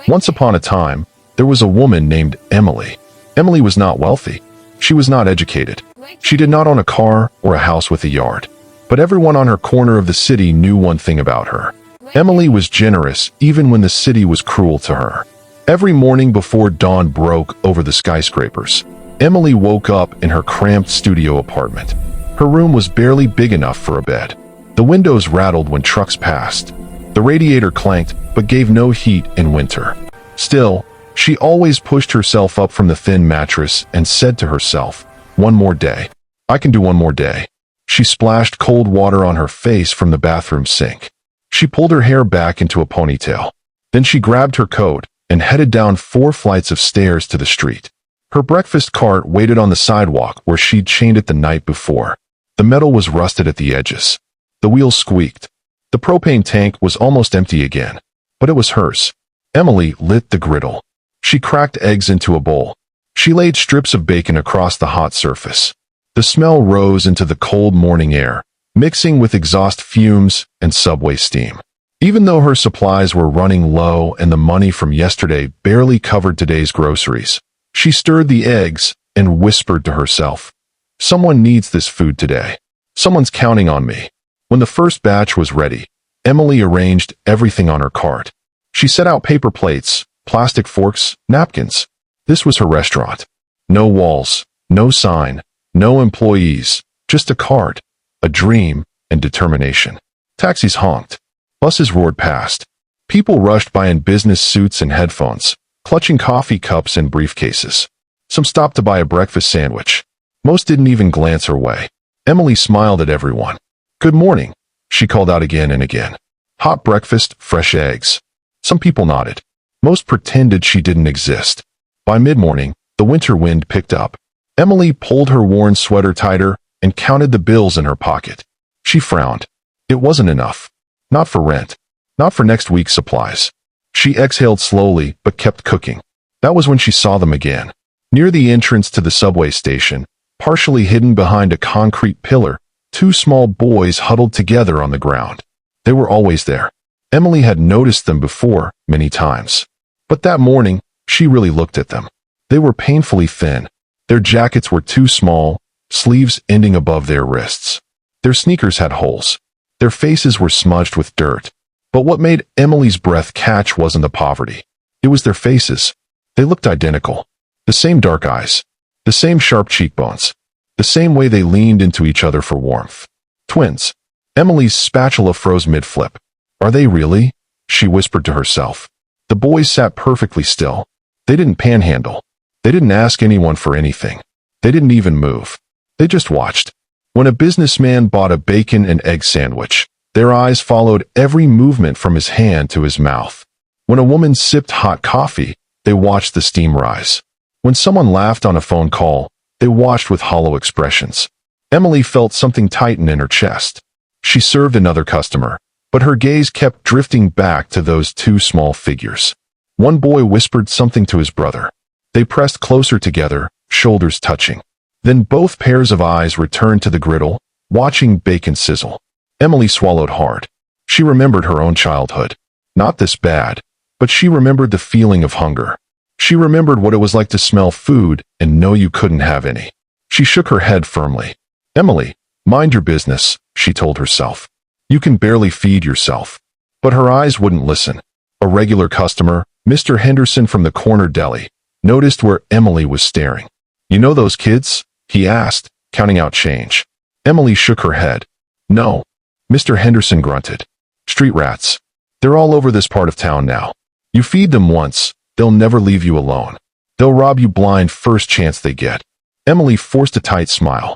Once upon a time, there was a woman named Emily. Emily was not wealthy. She was not educated. She did not own a car or a house with a yard. But everyone on her corner of the city knew one thing about her. Emily was generous even when the city was cruel to her. Every morning before dawn broke over the skyscrapers, Emily woke up in her cramped studio apartment. Her room was barely big enough for a bed. The windows rattled when trucks passed. The radiator clanked but gave no heat in winter. Still, she always pushed herself up from the thin mattress and said to herself, "One more day. I can do one more day." She splashed cold water on her face from the bathroom sink. She pulled her hair back into a ponytail. Then she grabbed her coat and headed down 4 flights of stairs to the street. Her breakfast cart waited on the sidewalk where she'd chained it the night before. The metal was rusted at the edges. The wheels squeaked. The propane tank was almost empty again, but it was hers. Emily lit the griddle. She cracked eggs into a bowl. She laid strips of bacon across the hot surface. The smell rose into the cold morning air, mixing with exhaust fumes and subway steam. Even though her supplies were running low and the money from yesterday barely covered today's groceries, she stirred the eggs and whispered to herself, "Someone needs this food today. Someone's counting on me." When the first batch was ready, Emily arranged everything on her cart. She set out paper plates, plastic forks, napkins. This was her restaurant. No walls, no sign, no employees, just a cart, a dream, and determination. Taxis honked. Buses roared past. People rushed by in business suits and headphones, clutching coffee cups and briefcases. Some stopped to buy a breakfast sandwich. Most didn't even glance her way. Emily smiled at everyone. "Good morning," she called out again and again. "Hot breakfast, fresh eggs." Some people nodded. Most pretended she didn't exist. By mid-morning, the winter wind picked up. Emily pulled her worn sweater tighter and counted the bills in her pocket. She frowned. It wasn't enough. Not for rent. Not for next week's supplies. She exhaled slowly but kept cooking. That was when she saw them again. Near the entrance to the subway station, partially hidden behind a concrete pillar, 2 small boys huddled together on the ground. They were always there. Emily had noticed them before, many times. But that morning, she really looked at them. They were painfully thin. Their jackets were too small, sleeves ending above their wrists. Their sneakers had holes. Their faces were smudged with dirt. But what made Emily's breath catch wasn't the poverty. It was their faces. They looked identical. The same dark eyes. The same sharp cheekbones. The same way they leaned into each other for warmth. Twins. Emily's spatula froze mid-flip. "Are they really?" she whispered to herself. The boys sat perfectly still. They didn't panhandle. They didn't ask anyone for anything. They didn't even move. They just watched. When a businessman bought a bacon and egg sandwich, their eyes followed every movement from his hand to his mouth. When a woman sipped hot coffee, they watched the steam rise. When someone laughed on a phone call, they watched with hollow expressions. Emily felt something tighten in her chest. She served another customer, but her gaze kept drifting back to those 2 small figures. One boy whispered something to his brother. They pressed closer together, shoulders touching. Then both pairs of eyes returned to the griddle, watching bacon sizzle. Emily swallowed hard. She remembered her own childhood. Not this bad, but she remembered the feeling of hunger. She remembered what it was like to smell food and know you couldn't have any. She shook her head firmly. "Emily, mind your business," she told herself. "You can barely feed yourself." But her eyes wouldn't listen. A regular customer, Mr. Henderson from the corner deli, noticed where Emily was staring. "You know those kids?" he asked, counting out change. Emily shook her head. "No." Mr. Henderson grunted. "Street rats. They're all over this part of town now. You feed them once, they'll never leave you alone. They'll rob you blind first chance they get." Emily forced a tight smile.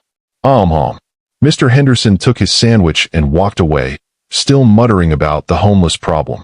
Mr. Henderson took his sandwich and walked away, still muttering about the homeless problem.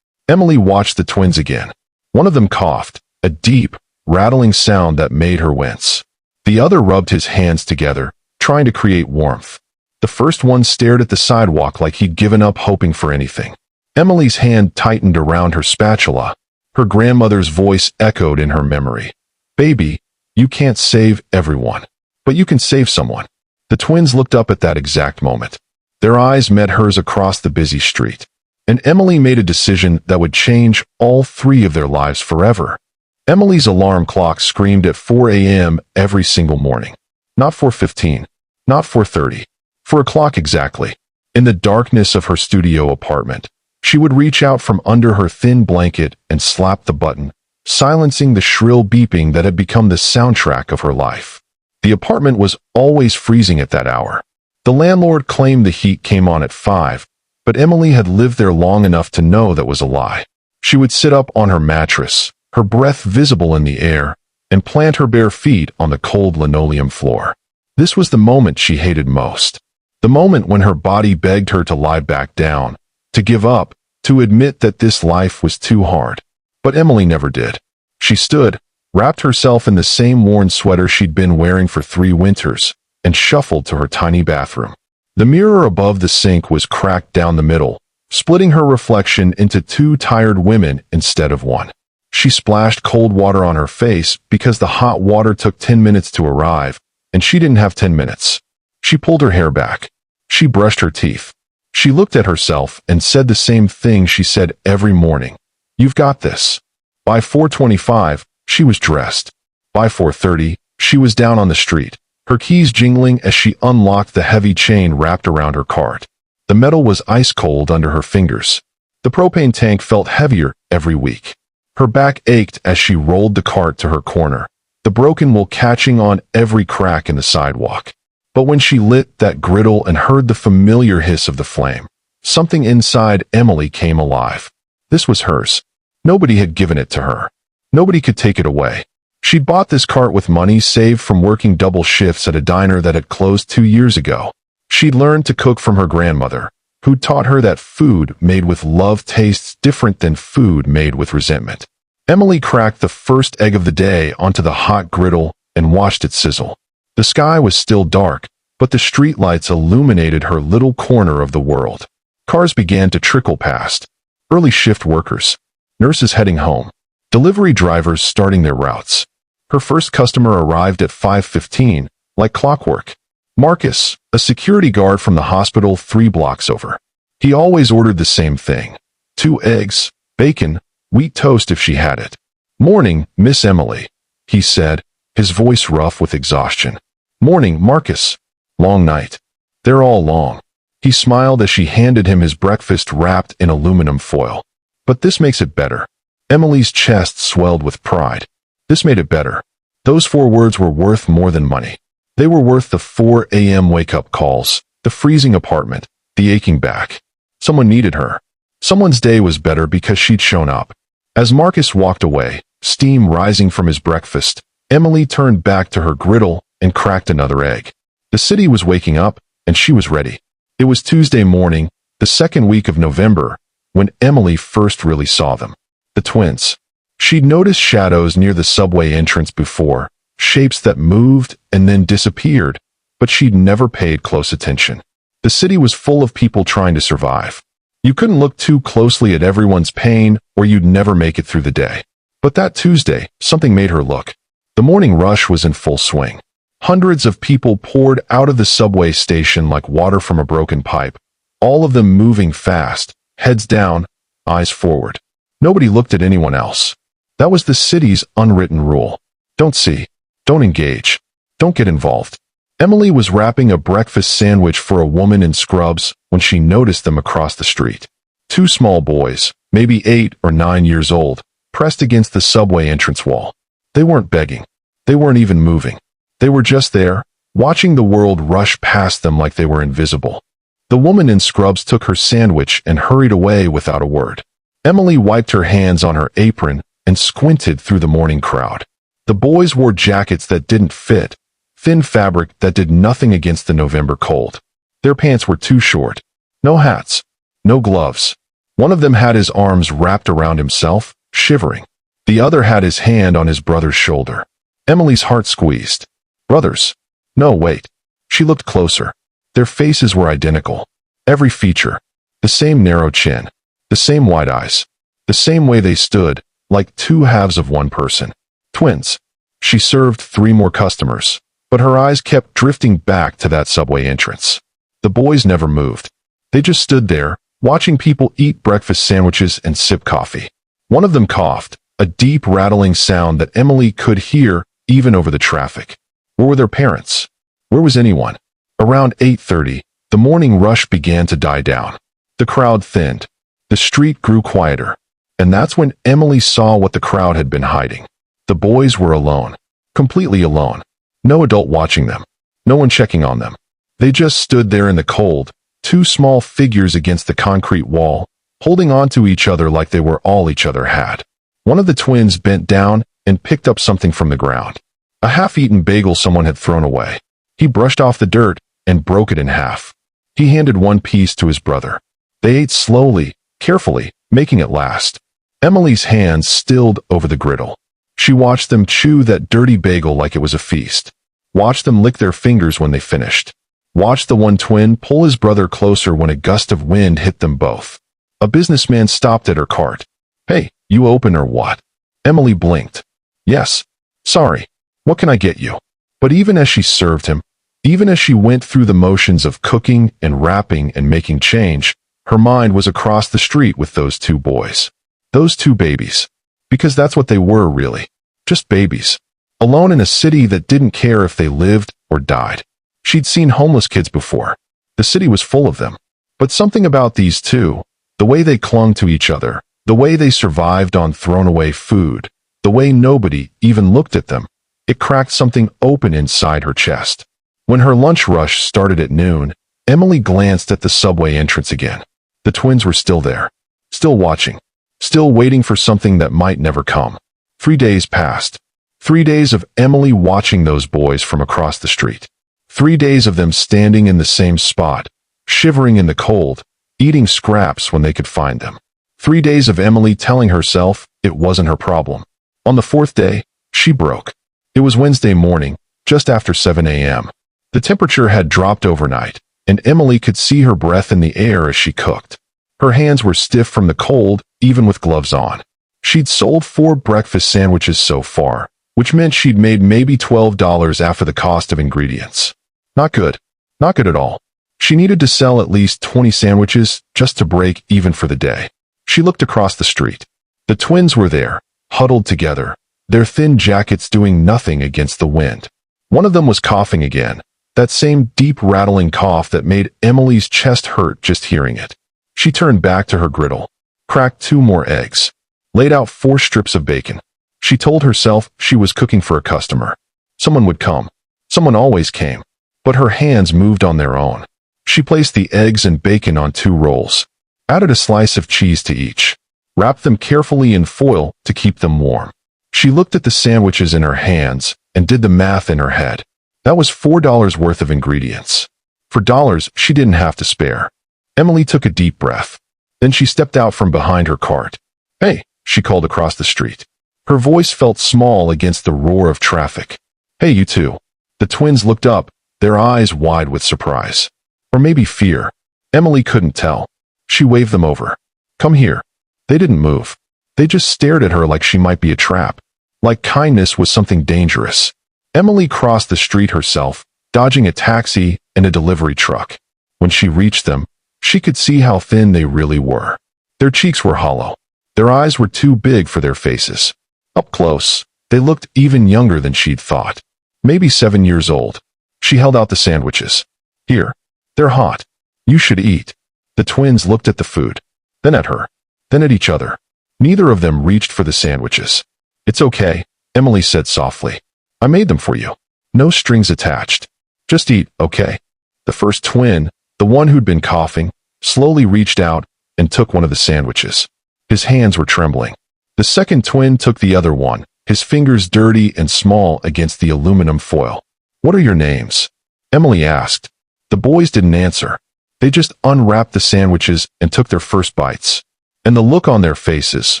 Emily watched the twins again. One of them coughed, a deep, rattling sound that made her wince. The other rubbed his hands together, trying to create warmth. The first one stared at the sidewalk like he'd given up hoping for anything. Emily's hand tightened around her spatula. Her grandmother's voice echoed in her memory. "Baby, you can't save everyone, but you can save someone." The twins looked up at that exact moment. Their eyes met hers across the busy street. And Emily made a decision that would change all three of their lives forever. Emily's alarm clock screamed at 4 a.m. every single morning. Not 4:15, not 4:30, 4 o'clock exactly. In the darkness of her studio apartment, she would reach out from under her thin blanket and slap the button, silencing the shrill beeping that had become the soundtrack of her life. The apartment was always freezing at that hour. The landlord claimed the heat came on at 5, but Emily had lived there long enough to know that was a lie. She would sit up on her mattress, her breath visible in the air, and plant her bare feet on the cold linoleum floor. This was the moment she hated most. The moment when her body begged her to lie back down, to give up, to admit that this life was too hard. But Emily never did. She stood, wrapped herself in the same worn sweater she'd been wearing for 3 winters, and shuffled to her tiny bathroom. The mirror above the sink was cracked down the middle, splitting her reflection into 2 tired women instead of 1. She splashed cold water on her face because the hot water took 10 minutes to arrive, and she didn't have 10 minutes. She pulled her hair back. She brushed her teeth. She looked at herself and said the same thing she said every morning. "You've got this." By 4:25, she was dressed. By 4:30, she was down on the street, her keys jingling as she unlocked the heavy chain wrapped around her cart. The metal was ice cold under her fingers. The propane tank felt heavier every week. Her back ached as she rolled the cart to her corner, the broken wool catching on every crack in the sidewalk. But when she lit that griddle and heard the familiar hiss of the flame, something inside Emily came alive. This was hers. Nobody had given it to her. Nobody could take it away. She'd bought this cart with money saved from working double shifts at a diner that had closed 2 years ago. She'd learned to cook from her grandmother, who taught her that food made with love tastes different than food made with resentment. Emily cracked the first egg of the day onto the hot griddle and watched it sizzle. The sky was still dark, but the streetlights illuminated her little corner of the world. Cars began to trickle past. Early shift workers, nurses heading home, delivery drivers starting their routes. Her first customer arrived at 5:15, like clockwork. Marcus, a security guard from the hospital 3 blocks over. He always ordered the same thing: 2 eggs, bacon, wheat toast if she had it. "Morning, Miss Emily," he said, his voice rough with exhaustion. "Morning, Marcus. Long night." "They're all long." He smiled as she handed him his breakfast wrapped in aluminum foil. "But this makes it better." Emily's chest swelled with pride. This made it better. Those 4 words were worth more than money. They were worth the 4 a.m. wake-up calls, the freezing apartment, the aching back. Someone needed her. Someone's day was better because she'd shown up. As Marcus walked away, steam rising from his breakfast, Emily turned back to her griddle and cracked another egg. The city was waking up, and she was ready. It was Tuesday morning, the 2nd week of November, when Emily first really saw them. The twins. She'd noticed shadows near the subway entrance before, shapes that moved and then disappeared, but she'd never paid close attention. The city was full of people trying to survive. You couldn't look too closely at everyone's pain, or you'd never make it through the day. But that Tuesday, something made her look. The morning rush was in full swing. Hundreds of people poured out of the subway station like water from a broken pipe, all of them moving fast, heads down, eyes forward. Nobody looked at anyone else. That was the city's unwritten rule. Don't see. Don't engage. Don't get involved. Emily was wrapping a breakfast sandwich for a woman in scrubs when she noticed them across the street. 2 small boys, maybe 8 or 9 years old, pressed against the subway entrance wall. They weren't begging. They weren't even moving. They were just there, watching the world rush past them like they were invisible. The woman in scrubs took her sandwich and hurried away without a word. Emily wiped her hands on her apron and squinted through the morning crowd. The boys wore jackets that didn't fit, thin fabric that did nothing against the November cold. Their pants were too short. No hats. No gloves. One of them had his arms wrapped around himself, shivering. The other had his hand on his brother's shoulder. Emily's heart squeezed. Brothers. No, wait. She looked closer. Their faces were identical. Every feature. The same narrow chin. The same wide eyes. The same way they stood, like 2 halves of one person. Twins. She served 3 more customers, but her eyes kept drifting back to that subway entrance. The boys never moved. They just stood there, watching people eat breakfast sandwiches and sip coffee. One of them coughed, a deep rattling sound that Emily could hear even over the traffic. Where were their parents? Where was anyone? Around 8:30, the morning rush began to die down. The crowd thinned. The street grew quieter. And that's when Emily saw what the crowd had been hiding. The boys were alone. Completely alone. No adult watching them. No one checking on them. They just stood there in the cold, two small figures against the concrete wall, holding on to each other like they were all each other had. One of the twins bent down and picked up something from the ground. A half-eaten bagel someone had thrown away. He brushed off the dirt and broke it in half. He handed one piece to his brother. They ate slowly, carefully, making it last. Emily's hands stilled over the griddle. She watched them chew that dirty bagel like it was a feast. Watched them lick their fingers when they finished. Watched the one twin pull his brother closer when a gust of wind hit them both. A businessman stopped at her cart. "Hey, you open or what?" Emily blinked. "Yes. Sorry. What can I get you?" But even as she served him, even as she went through the motions of cooking and wrapping and making change, her mind was across the street with those two boys. Those two babies. Because that's what they were, really. Just babies. Alone in a city that didn't care if they lived or died. She'd seen homeless kids before. The city was full of them. But something about these two, the way they clung to each other, the way they survived on thrown-away food, the way nobody even looked at them, it cracked something open inside her chest. When her lunch rush started at noon, Emily glanced at the subway entrance again. The twins were still there. Still watching. Still waiting for something that might never come. 3 days passed. 3 days of Emily watching those boys from across the street. 3 days of them standing in the same spot, shivering in the cold, eating scraps when they could find them. 3 days of Emily telling herself it wasn't her problem. On the fourth day, she broke. It was Wednesday morning, just after 7 a.m. The temperature had dropped overnight, and Emily could see her breath in the air as she cooked. Her hands were stiff from the cold, even with gloves on. She'd sold 4 breakfast sandwiches so far, which meant she'd made maybe $12 after the cost of ingredients. Not good. Not good at all. She needed to sell at least 20 sandwiches just to break even for the day. She looked across the street. The twins were there, huddled together, their thin jackets doing nothing against the wind. One of them was coughing again, that same deep rattling cough that made Emily's chest hurt just hearing it. She turned back to her griddle, cracked 2 more eggs, laid out 4 strips of bacon. She told herself she was cooking for a customer. Someone would come. Someone always came. But her hands moved on their own. She placed the eggs and bacon on 2 rolls, added a slice of cheese to each, wrapped them carefully in foil to keep them warm. She looked at the sandwiches in her hands and did the math in her head. That was $4 worth of ingredients. For dollars she didn't have to spare. Emily took a deep breath. Then she stepped out from behind her cart. "Hey," she called across the street. Her voice felt small against the roar of traffic. "Hey, you two." The twins looked up, their eyes wide with surprise. Or maybe fear. Emily couldn't tell. She waved them over. "Come here." They didn't move. They just stared at her like she might be a trap. Like kindness was something dangerous. Emily crossed the street herself, dodging a taxi and a delivery truck. When she reached them, she could see how thin they really were. Their cheeks were hollow. Their eyes were too big for their faces. Up close, they looked even younger than she'd thought. Maybe 7 years old. She held out the sandwiches. "Here. They're hot. You should eat." The twins looked at the food, then at her, then at each other. Neither of them reached for the sandwiches. "It's okay," Emily said softly. "I made them for you. No strings attached. Just eat, okay?" The first twin, the one who'd been coughing, slowly reached out and took one of the sandwiches. His hands were trembling. The second twin took the other one, his fingers dirty and small against the aluminum foil. "What are your names?" Emily asked. The boys didn't answer. They just unwrapped the sandwiches and took their first bites. And the look on their faces,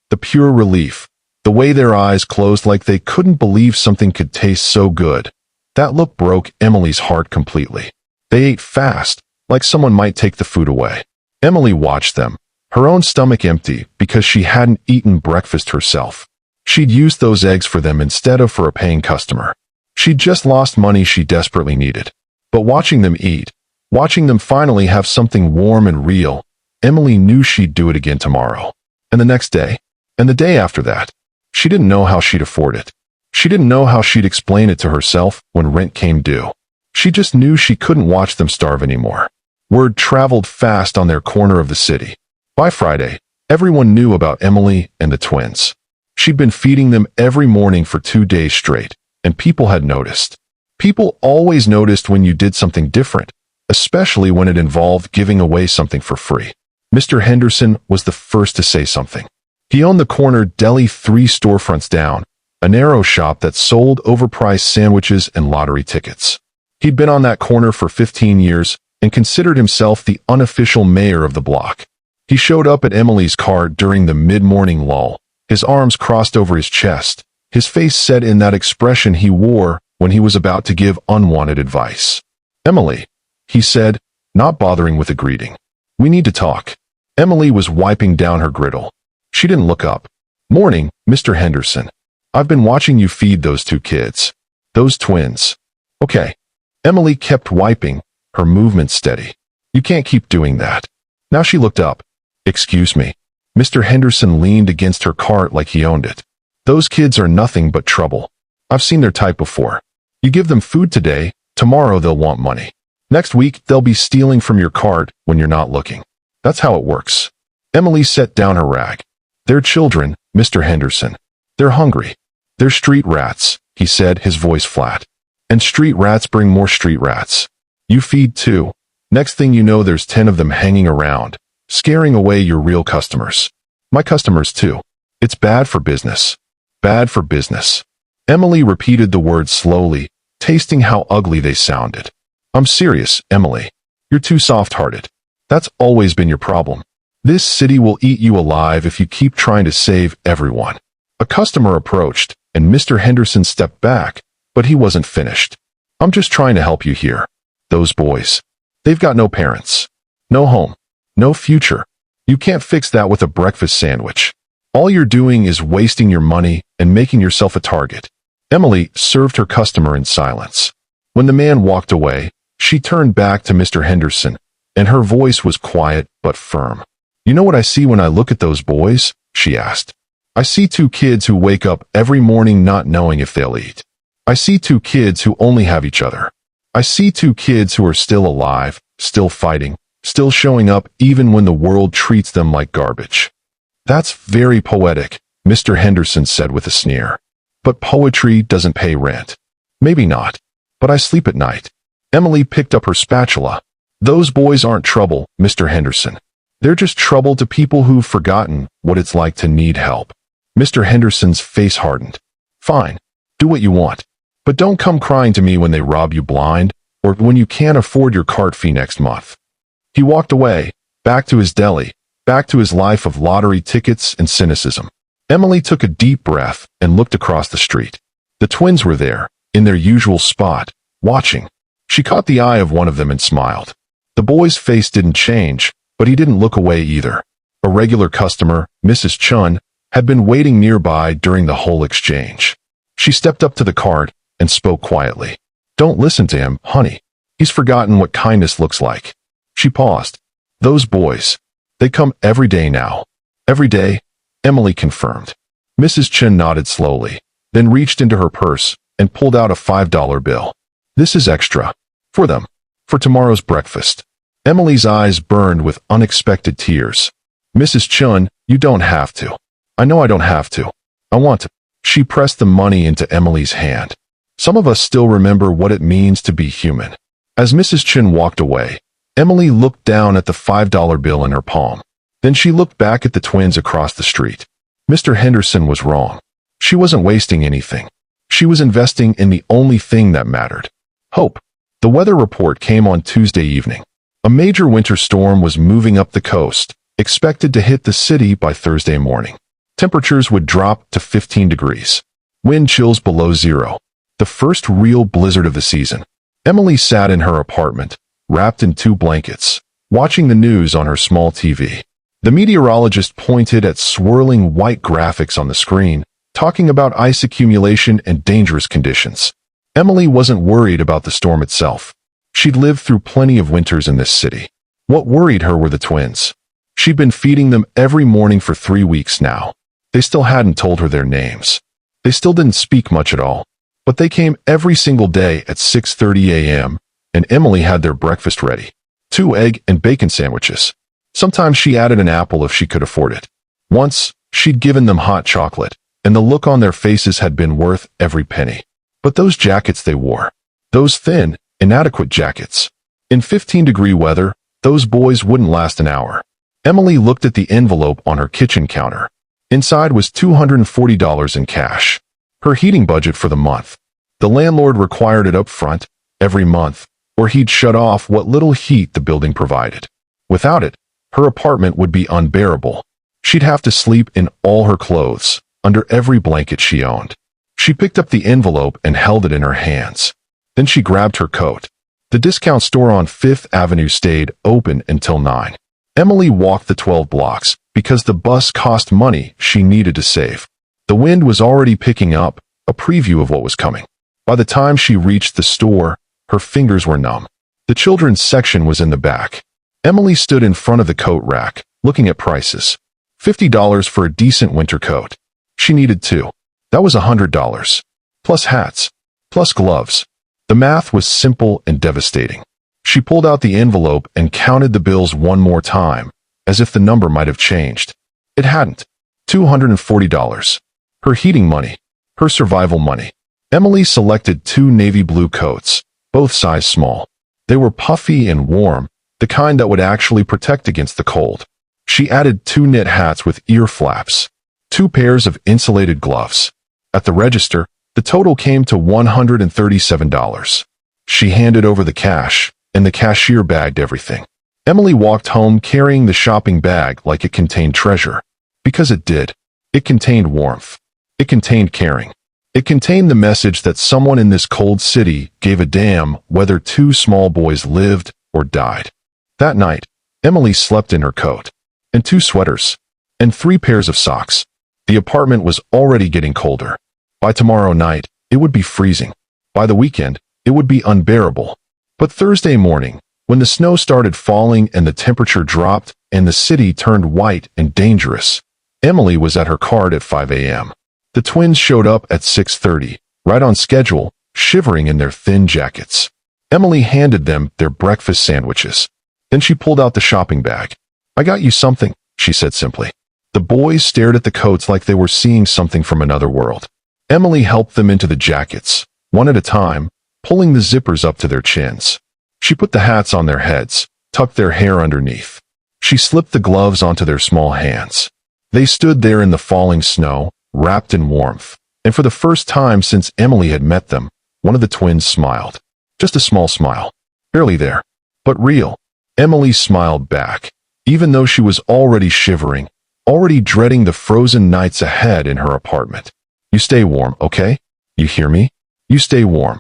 the pure relief, the way their eyes closed like they couldn't believe something could taste so good, that look broke Emily's heart completely. They ate fast, like someone might take the food away. Emily watched them, her own stomach empty because she hadn't eaten breakfast herself. She'd used those eggs for them instead of for a paying customer. She'd just lost money she desperately needed. But watching them eat, watching them finally have something warm and real, Emily knew she'd do it again tomorrow, and the next day, and the day after that. She didn't know how she'd afford it. She didn't know how she'd explain it to herself when rent came due. She just knew she couldn't watch them starve anymore. Word traveled fast on their corner of the city. By Friday, everyone knew about Emily and the twins. She'd been feeding them every morning for 2 days straight, and people had noticed. People always noticed when you did something different, especially when it involved giving away something for free. Mr. Henderson was the first to say something. He owned the corner deli 3 storefronts down, a narrow shop that sold overpriced sandwiches and lottery tickets. He'd been on that corner for 15 years and considered himself the unofficial mayor of the block. He showed up at Emily's car during the mid-morning lull, his arms crossed over his chest, his face set in that expression he wore when he was about to give unwanted advice. "Emily," he said, not bothering with a greeting. "We need to talk." Emily was wiping down her griddle. She didn't look up. "Morning, Mr. Henderson. I've been watching you feed those 2 kids. Those twins." "Okay." Emily kept wiping, her movements steady. "You can't keep doing that." Now she looked up. "Excuse me." Mr. Henderson leaned against her cart like he owned it. "Those kids are nothing but trouble. I've seen their type before. You give them food today, tomorrow they'll want money. Next week they'll be stealing from your cart when you're not looking. That's how it works." Emily set down her rag. "They're children, Mr. Henderson. They're hungry. They're street rats," he said, his voice flat. "And street rats bring more street rats. You feed 2. Next thing you know there's 10 of them hanging around, scaring away your real customers. My customers too. It's bad for business. Bad for business." Emily repeated the words slowly, tasting how ugly they sounded. "I'm serious, Emily. You're too soft-hearted. That's always been your problem. This city will eat you alive if you keep trying to save everyone." A customer approached, and Mr. Henderson stepped back, but he wasn't finished. "I'm just trying to help you here. Those boys. They've got no parents. No home. No future. You can't fix that with a breakfast sandwich. All you're doing is wasting your money and making yourself a target." Emily served her customer in silence. When the man walked away, she turned back to Mr. Henderson, and her voice was quiet but firm. "You know what I see when I look at those boys?" she asked. "I see 2 kids who wake up every morning not knowing if they'll eat. I see 2 kids who only have each other. I see 2 kids who are still alive, still fighting, still showing up even when the world treats them like garbage." "That's very poetic," Mr. Henderson said with a sneer. "But poetry doesn't pay rent." "Maybe not. But I sleep at night." Emily picked up her spatula. "Those boys aren't trouble, Mr. Henderson. They're just trouble to people who've forgotten what it's like to need help." Mr. Henderson's face hardened. "Fine. Do what you want. But don't come crying to me when they rob you blind, or when you can't afford your cart fee next month." He walked away, back to his deli, back to his life of lottery tickets and cynicism. Emily took a deep breath and looked across the street. The twins were there, in their usual spot, watching. She caught the eye of one of them and smiled. The boy's face didn't change, but he didn't look away either. A regular customer, Mrs. Chun, had been waiting nearby during the whole exchange. She stepped up to the cart and spoke quietly. "Don't listen to him, honey. He's forgotten what kindness looks like." She paused. "Those boys. They come every day now." "Every day?" Emily confirmed. Mrs. Chun nodded slowly, then reached into her purse and pulled out a $5 bill. "This is extra. For them. For tomorrow's breakfast." Emily's eyes burned with unexpected tears. "Mrs. Chun, you don't have to." "I know I don't have to. I want to." She pressed the money into Emily's hand. Some of us still remember what it means to be human. As Mrs. Chun walked away, Emily looked down at the $5 bill in her palm. Then she looked back at the twins across the street. Mr. Henderson was wrong. She wasn't wasting anything. She was investing in the only thing that mattered. Hope. The weather report came on Tuesday evening. A major winter storm was moving up the coast, expected to hit the city by Thursday morning. Temperatures would drop to 15 degrees. Wind chills below zero. The first real blizzard of the season. Emily sat in her apartment, wrapped in 2 blankets, watching the news on her small TV. The meteorologist pointed at swirling white graphics on the screen, talking about ice accumulation and dangerous conditions. Emily wasn't worried about the storm itself. She'd lived through plenty of winters in this city. What worried her were the twins. She'd been feeding them every morning for 3 weeks now. They still hadn't told her their names. They still didn't speak much at all. But they came every single day at 6:30 a.m., and Emily had their breakfast ready. 2 egg and bacon sandwiches. Sometimes she added an apple if she could afford it. Once, she'd given them hot chocolate, and the look on their faces had been worth every penny. But those jackets they wore, those thin, inadequate jackets. In 15-degree weather, those boys wouldn't last an hour. Emily looked at the envelope on her kitchen counter. Inside was $240 in cash. Her heating budget for the month. The landlord required it up front, every month, or he'd shut off what little heat the building provided. Without it, her apartment would be unbearable. She'd have to sleep in all her clothes, under every blanket she owned. She picked up the envelope and held it in her hands. Then she grabbed her coat. The discount store on 5th Avenue stayed open until 9. Emily walked the 12 blocks because the bus cost money she needed to save. The wind was already picking up, a preview of what was coming. By the time she reached the store, her fingers were numb. The children's section was in the back. Emily stood in front of the coat rack, looking at prices. $50 for a decent winter coat. She needed 2. That was $100. Plus hats. Plus gloves. The math was simple and devastating. She pulled out the envelope and counted the bills one more time, as if the number might have changed. It hadn't. $240. Her heating money. Her survival money. Emily selected 2 navy blue coats, both size small. They were puffy and warm, the kind that would actually protect against the cold. She added 2 knit hats with ear flaps. 2 pairs of insulated gloves. At the register, the total came to $137. She handed over the cash, and the cashier bagged everything. Emily walked home carrying the shopping bag like it contained treasure. Because it did. It contained warmth. It contained caring. It contained the message that someone in this cold city gave a damn whether 2 small boys lived or died. That night, Emily slept in her coat, and 2 sweaters, and 3 pairs of socks. The apartment was already getting colder. By tomorrow night, it would be freezing. By the weekend, it would be unbearable. But Thursday morning, when the snow started falling and the temperature dropped and the city turned white and dangerous, Emily was at her cart at 5 a.m. The twins showed up at 6:30, right on schedule, shivering in their thin jackets. Emily handed them their breakfast sandwiches. Then she pulled out the shopping bag. "I got you something," she said simply. The boys stared at the coats like they were seeing something from another world. Emily helped them into the jackets, one at a time, pulling the zippers up to their chins. She put the hats on their heads, tucked their hair underneath. She slipped the gloves onto their small hands. They stood there in the falling snow, wrapped in warmth, and for the first time since Emily had met them, one of the twins smiled. Just a small smile. Barely there, but real. Emily smiled back, even though she was already shivering, already dreading the frozen nights ahead in her apartment. "You stay warm, okay? You hear me? You stay warm."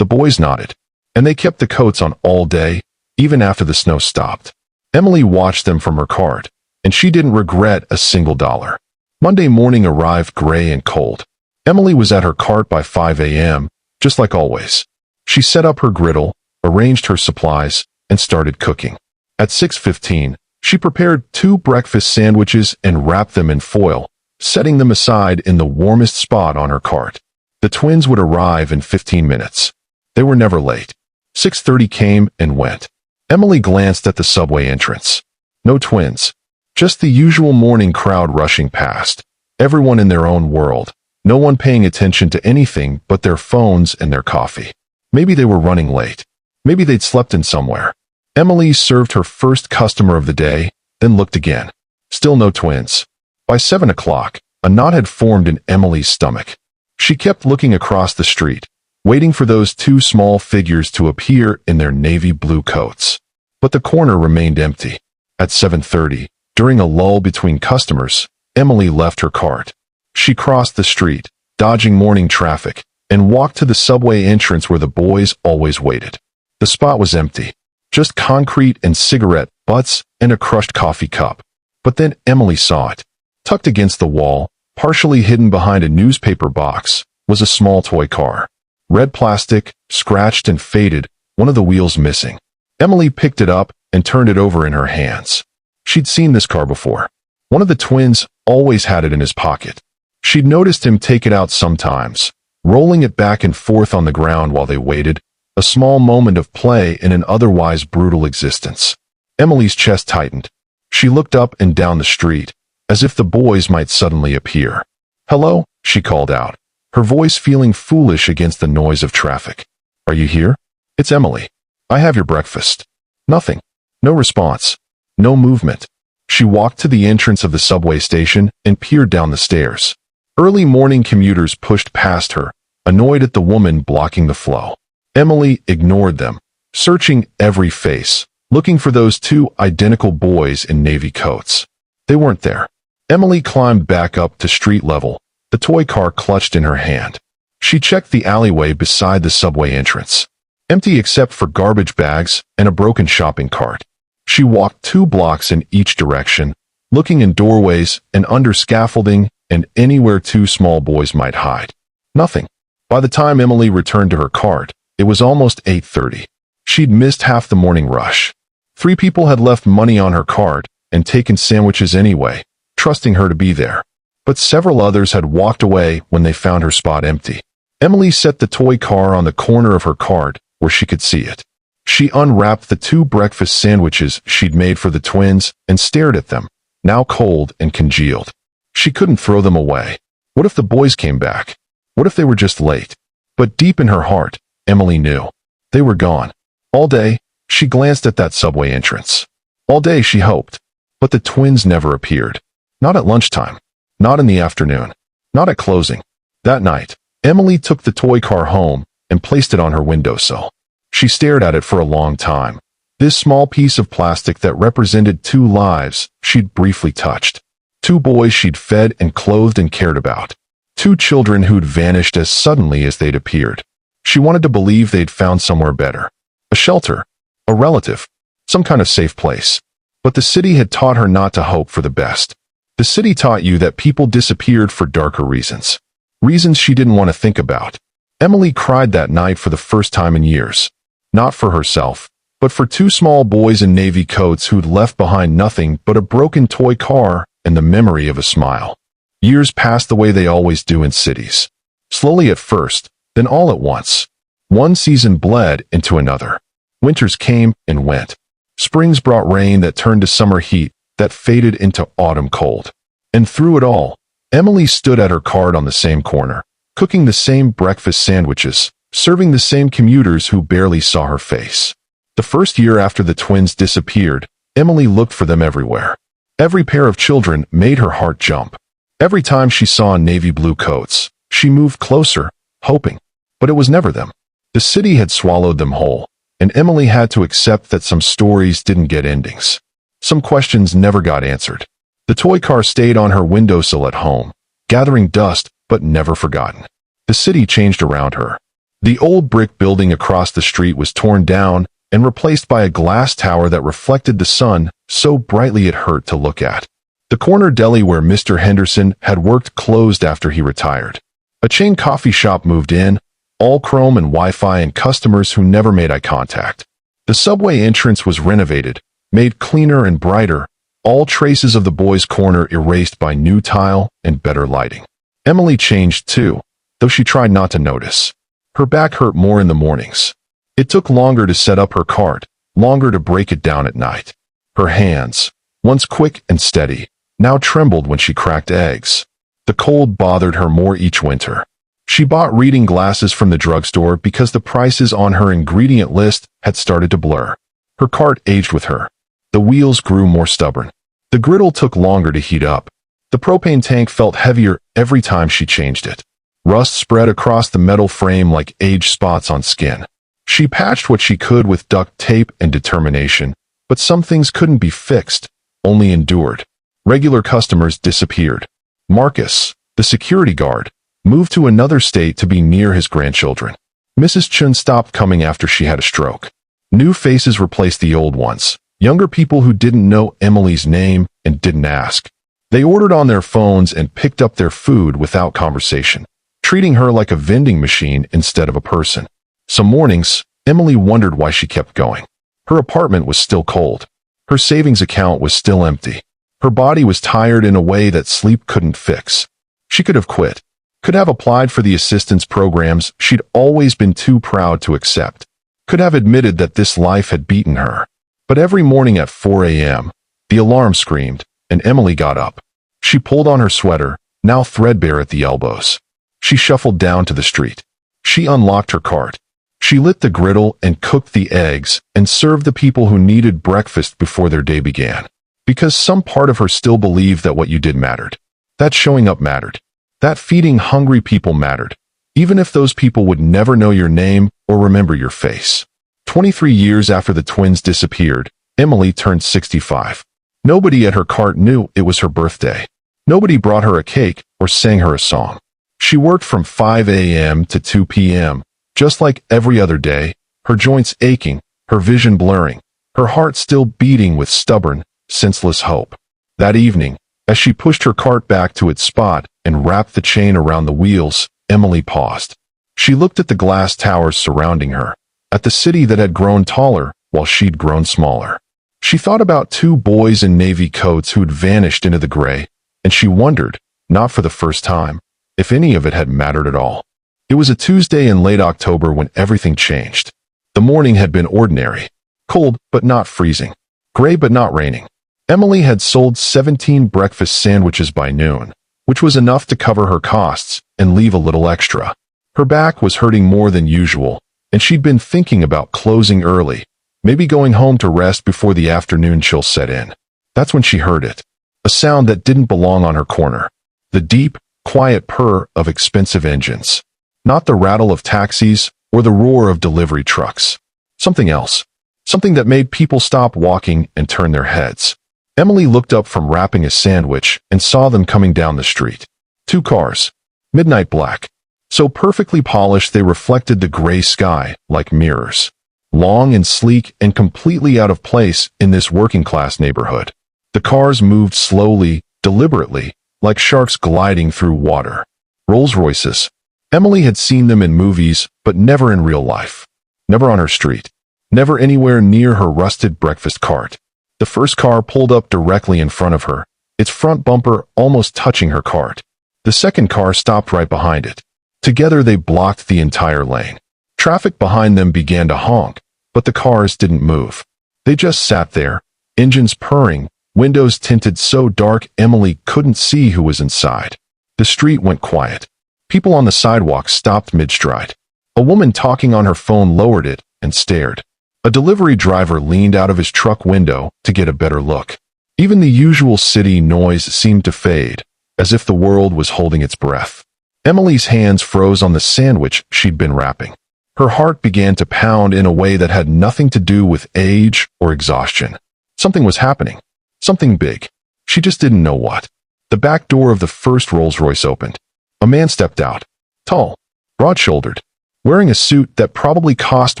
The boys nodded, and they kept the coats on all day, even after the snow stopped. Emily watched them from her cart, and she didn't regret a single dollar. Monday morning arrived gray and cold. Emily was at her cart by 5 a.m., just like always. She set up her griddle, arranged her supplies, and started cooking. At 6:15, she prepared 2 breakfast sandwiches and wrapped them in foil, setting them aside in the warmest spot on her cart. The twins would arrive in 15 minutes. They were never late. 6:30 came and went. Emily glanced at the subway entrance. No twins. Just the usual morning crowd rushing past. Everyone in their own world. No one paying attention to anything but their phones and their coffee. Maybe they were running late. Maybe they'd slept in somewhere. Emily served her first customer of the day, then looked again. Still no twins. By 7 o'clock, a knot had formed in Emily's stomach. She kept looking across the street, waiting for those 2 small figures to appear in their navy blue coats. But the corner remained empty. At 7:30, during a lull between customers, Emily left her cart. She crossed the street, dodging morning traffic, and walked to the subway entrance where the boys always waited. The spot was empty. Just concrete and cigarette butts and a crushed coffee cup. But then Emily saw it. Tucked against the wall, partially hidden behind a newspaper box, was a small toy car. Red plastic, scratched and faded, one of the wheels missing. Emily picked it up and turned it over in her hands. She'd seen this car before. One of the twins always had it in his pocket. She'd noticed him take it out sometimes, rolling it back and forth on the ground while they waited, a small moment of play in an otherwise brutal existence. Emily's chest tightened. She looked up and down the street, as if the boys might suddenly appear. "Hello," she called out, her voice feeling foolish against the noise of traffic. "Are you here? It's Emily. I have your breakfast." Nothing. No response. No movement. She walked to the entrance of the subway station and peered down the stairs. Early morning commuters pushed past her, annoyed at the woman blocking the flow. Emily ignored them, searching every face, looking for those two identical boys in navy coats. They weren't there. Emily climbed back up to street level, the toy car clutched in her hand. She checked the alleyway beside the subway entrance. Empty except for garbage bags and a broken shopping cart. She walked 2 blocks in each direction, looking in doorways and under scaffolding and anywhere 2 small boys might hide. Nothing. By the time Emily returned to her cart, it was almost 8:30. She'd missed half the morning rush. 3 people had left money on her cart and taken sandwiches anyway, trusting her to be there. But several others had walked away when they found her spot empty. Emily set the toy car on the corner of her cart where she could see it. She unwrapped the 2 breakfast sandwiches she'd made for the twins and stared at them, now cold and congealed. She couldn't throw them away. What if the boys came back? What if they were just late? But deep in her heart, Emily knew. They were gone. All day, she glanced at that subway entrance. All day she hoped. But the twins never appeared. Not at lunchtime. Not in the afternoon. Not at closing. That night, Emily took the toy car home and placed it on her windowsill. She stared at it for a long time. This small piece of plastic that represented 2 lives she'd briefly touched. 2 boys she'd fed and clothed and cared about. 2 children who'd vanished as suddenly as they'd appeared. She wanted to believe they'd found somewhere better. A shelter. A relative. Some kind of safe place. But the city had taught her not to hope for the best. The city taught you that people disappeared for darker reasons. Reasons she didn't want to think about. Emily cried that night for the first time in years. Not for herself, but for 2 small boys in navy coats who'd left behind nothing but a broken toy car and the memory of a smile. Years passed the way they always do in cities. Slowly at first, then all at once. One season bled into another. Winters came and went. Springs brought rain that turned to summer heat that faded into autumn cold. And through it all, Emily stood at her cart on the same corner, cooking the same breakfast sandwiches, serving the same commuters who barely saw her face. The first year after the twins disappeared, Emily looked for them everywhere. Every pair of children made her heart jump. Every time she saw navy blue coats, she moved closer, hoping. But it was never them. The city had swallowed them whole, and Emily had to accept that some stories didn't get endings. Some questions never got answered. The toy car stayed on her windowsill at home, gathering dust but never forgotten. The city changed around her. The old brick building across the street was torn down and replaced by a glass tower that reflected the sun so brightly it hurt to look at. The corner deli where Mr. Henderson had worked closed after he retired. A chain coffee shop moved in, all chrome and Wi-Fi and customers who never made eye contact. The subway entrance was renovated, made cleaner and brighter, all traces of the boys' corner erased by new tile and better lighting. Emily changed too, though she tried not to notice. Her back hurt more in the mornings. It took longer to set up her cart, longer to break it down at night. Her hands, once quick and steady, now trembled when she cracked eggs. The cold bothered her more each winter. She bought reading glasses from the drugstore because the prices on her ingredient list had started to blur. Her cart aged with her. The wheels grew more stubborn. The griddle took longer to heat up. The propane tank felt heavier every time she changed it. Rust spread across the metal frame like age spots on skin. She patched what she could with duct tape and determination, but some things couldn't be fixed, only endured. Regular customers disappeared. Marcus, the security guard, moved to another state to be near his grandchildren. Mrs. Chun stopped coming after she had a stroke. New faces replaced the old ones, younger people who didn't know Emily's name and didn't ask. They ordered on their phones and picked up their food without conversation, treating her like a vending machine instead of a person. Some mornings, Emily wondered why she kept going. Her apartment was still cold. Her savings account was still empty. Her body was tired in a way that sleep couldn't fix. She could have quit, could have applied for the assistance programs she'd always been too proud to accept, could have admitted that this life had beaten her. But every morning at 4 a.m., the alarm screamed, and Emily got up. She pulled on her sweater, now threadbare at the elbows. She shuffled down to the street. She unlocked her cart. She lit the griddle and cooked the eggs and served the people who needed breakfast before their day began. Because some part of her still believed that what you did mattered. That showing up mattered. That feeding hungry people mattered. Even if those people would never know your name or remember your face. 23 years after the twins disappeared, Emily turned 65. Nobody at her cart knew it was her birthday. Nobody brought her a cake or sang her a song. She worked from 5 a.m. to 2 p.m., just like every other day, her joints aching, her vision blurring, her heart still beating with stubborn, senseless hope. That evening, as she pushed her cart back to its spot and wrapped the chain around the wheels, Emily paused. She looked at the glass towers surrounding her, at the city that had grown taller while she'd grown smaller. She thought about two boys in navy coats who'd vanished into the gray, and she wondered, not for the first time, if any of it had mattered at all. It was a Tuesday in late October when everything changed. The morning had been ordinary. Cold, but not freezing. Gray, but not raining. Emily had sold 17 breakfast sandwiches by noon, which was enough to cover her costs and leave a little extra. Her back was hurting more than usual, and she'd been thinking about closing early, maybe going home to rest before the afternoon chill set in. That's when she heard it. A sound that didn't belong on her corner. The deep, quiet purr of expensive engines. Not the rattle of taxis or the roar of delivery trucks. Something else. Something that made people stop walking and turn their heads. Emily looked up from wrapping a sandwich and saw them coming down the street. Two cars. Midnight black. So perfectly polished they reflected the gray sky like mirrors. Long and sleek and completely out of place in this working-class neighborhood. The cars moved slowly, deliberately, like sharks gliding through water. Rolls-Royces. Emily had seen them in movies, but never in real life. Never on her street. Never anywhere near her rusted breakfast cart. The first car pulled up directly in front of her, its front bumper almost touching her cart. The second car stopped right behind it. Together they blocked the entire lane. Traffic behind them began to honk, but the cars didn't move. They just sat there, engines purring, windows tinted so dark Emily couldn't see who was inside. The street went quiet. People on the sidewalk stopped mid-stride. A woman talking on her phone lowered it and stared. A delivery driver leaned out of his truck window to get a better look. Even the usual city noise seemed to fade, as if the world was holding its breath. Emily's hands froze on the sandwich she'd been wrapping. Her heart began to pound in a way that had nothing to do with age or exhaustion. Something was happening. Something big. She just didn't know what. The back door of the first Rolls-Royce opened. A man stepped out. Tall. Broad-shouldered. Wearing a suit that probably cost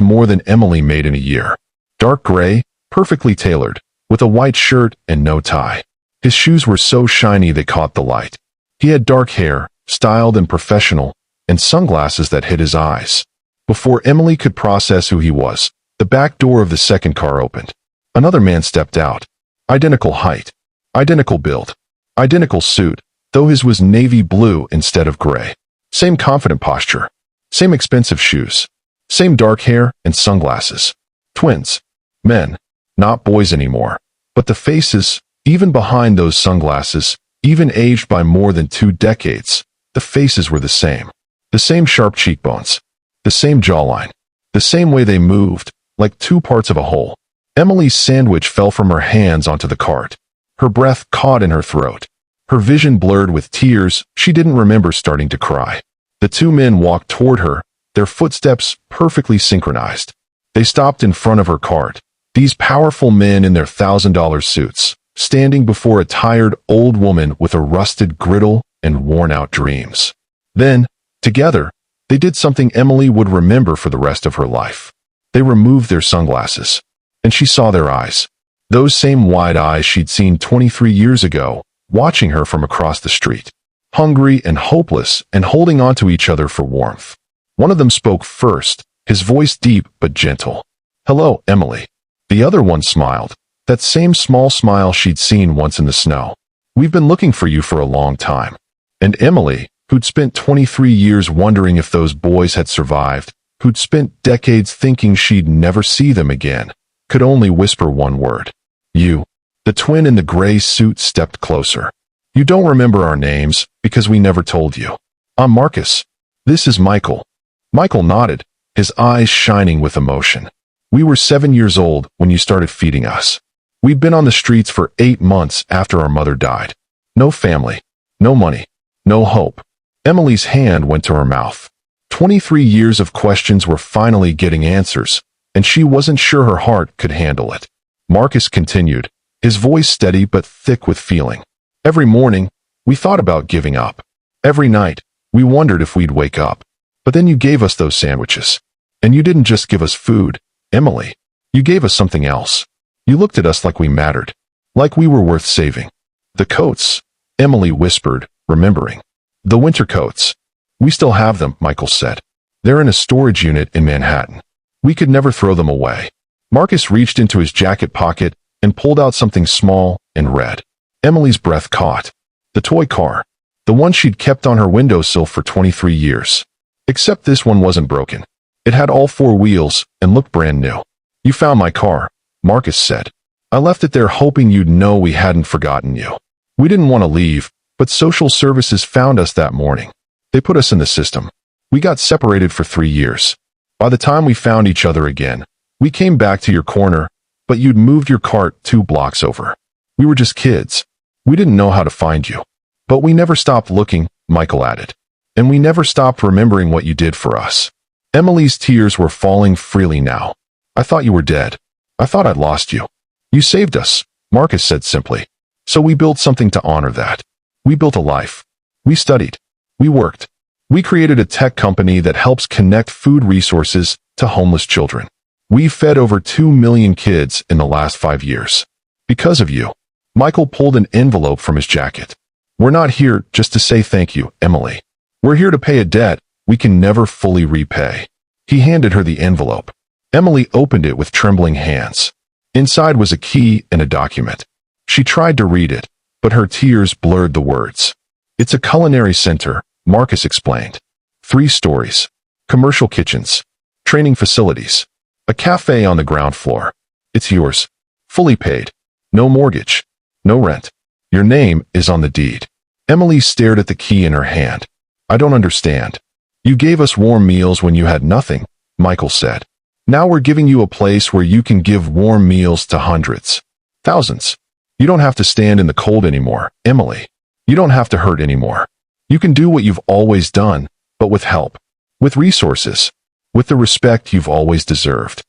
more than Emily made in a year. Dark gray, perfectly tailored, with a white shirt and no tie. His shoes were so shiny they caught the light. He had dark hair, styled and professional, and sunglasses that hid his eyes. Before Emily could process who he was, the back door of the second car opened. Another man stepped out. Identical height. Identical build. Identical suit, though his was navy blue instead of gray. Same confident posture. Same expensive shoes. Same dark hair and sunglasses. Twins. Men. Not boys anymore. But the faces, even behind those sunglasses, even aged by more than 2 decades, the faces were the same. The same sharp cheekbones. The same jawline. The same way they moved, like two parts of a whole. Emily's sandwich fell from her hands onto the cart. Her breath caught in her throat. Her vision blurred with tears. She didn't remember starting to cry. The two men walked toward her, their footsteps perfectly synchronized. They stopped in front of her cart. These powerful men in their $1,000 suits, standing before a tired old woman with a rusted griddle and worn-out dreams. Then, together, they did something Emily would remember for the rest of her life. They removed their sunglasses, and she saw their eyes. Those same wide eyes she'd seen 23 years ago, watching her from across the street. Hungry and hopeless and holding on to each other for warmth. One of them spoke first, his voice deep but gentle. "Hello, Emily." The other one smiled, That same small smile she'd seen once in the snow. "We've been looking for you for a long time." And Emily, who'd spent 23 years wondering if those boys had survived, who'd spent decades thinking she'd never see them again, could only whisper one word. "You." The twin in the gray suit stepped closer. "You don't remember our names because we never told you. I'm Marcus. This is Michael." Michael nodded, his eyes shining with emotion. "We were 7 years old when you started feeding us. We'd been on the streets for 8 months after our mother died. No family, no money, no hope." Emily's hand went to her mouth. 23 years of questions were finally getting answers, and she wasn't sure her heart could handle it. Marcus continued, his voice steady but thick with feeling. "Every morning, we thought about giving up. Every night, we wondered if we'd wake up. But then you gave us those sandwiches. And you didn't just give us food, Emily. You gave us something else. You looked at us like we mattered, like we were worth saving." "The coats," Emily whispered, remembering. "The winter coats. We still have them," Michael said. "They're in a storage unit in Manhattan. We could never throw them away." Marcus reached into his jacket pocket and pulled out something small and red. Emily's breath caught. The toy car. The one she'd kept on her windowsill for 23 years. Except this one wasn't broken. It had all 4 wheels and looked brand new. "You found my car," Marcus said. "I left it there hoping you'd know we hadn't forgotten you. We didn't want to leave, but social services found us that morning. They put us in the system. We got separated for 3 years. By the time we found each other again, we came back to your corner, but you'd moved your cart 2 blocks over. We were just kids. We didn't know how to find you. But we never stopped looking," Michael added. "And we never stopped remembering what you did for us." Emily's tears were falling freely now. "I thought you were dead. I thought I'd lost you. You saved us," Marcus said simply. "So we built something to honor that. We built a life. We studied. We worked. We created a tech company that helps connect food resources to homeless children. We fed over 2 million kids in the last 5 years. Because of you." Michael pulled an envelope from his jacket. "We're not here just to say thank you, Emily. We're here to pay a debt we can never fully repay." He handed her the envelope. Emily opened it with trembling hands. Inside was a key and a document. She tried to read it, but her tears blurred the words. "It's a culinary center," Marcus explained. 3 stories. Commercial kitchens. Training facilities. A cafe on the ground floor. It's yours. Fully paid. No mortgage. No rent. Your name is on the deed." Emily stared at the key in her hand. "I don't understand." "You gave us warm meals when you had nothing," Michael said. "Now we're giving you a place where you can give warm meals to hundreds. Thousands. You don't have to stand in the cold anymore, Emily. You don't have to hurt anymore. You can do what you've always done, but with help. With resources. With the respect you've always deserved."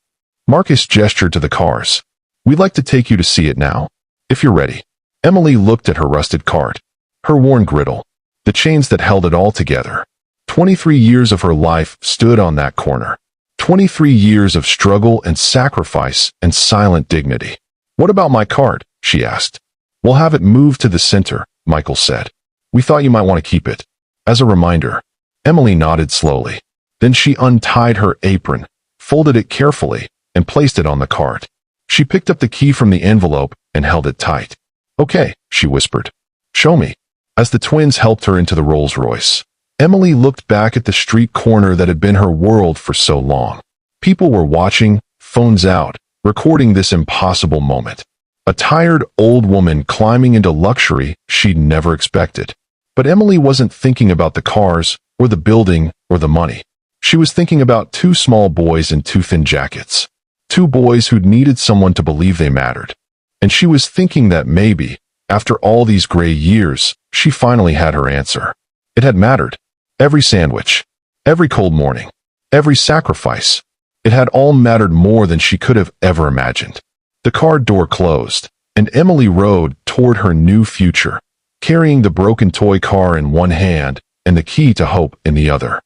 Marcus gestured to the cars. "We'd like to take you to see it now, if you're ready." Emily looked at her rusted cart, her worn griddle, the chains that held it all together. 23 years of her life stood on that corner. 23 years of struggle and sacrifice and silent dignity. "What about my cart?" she asked. "We'll have it moved to the center," Michael said. "We thought you might want to keep it. As a reminder." Emily nodded slowly. Then she untied her apron, folded it carefully, and placed it on the cart. She picked up the key from the envelope and held it tight. "Okay," she whispered. "Show me." As the twins helped her into the Rolls-Royce, Emily looked back at the street corner that had been her world for so long. People were watching, phones out, recording this impossible moment. A tired old woman climbing into luxury she'd never expected. But Emily wasn't thinking about the cars, or the building, or the money. She was thinking about 2 small boys in 2 thin jackets. 2 boys who'd needed someone to believe they mattered. And she was thinking that maybe, after all these gray years, she finally had her answer. It had mattered. Every sandwich. Every cold morning. Every sacrifice. It had all mattered more than she could have ever imagined. The car door closed, and Emily rode toward her new future, carrying the broken toy car in one hand and the key to hope in the other.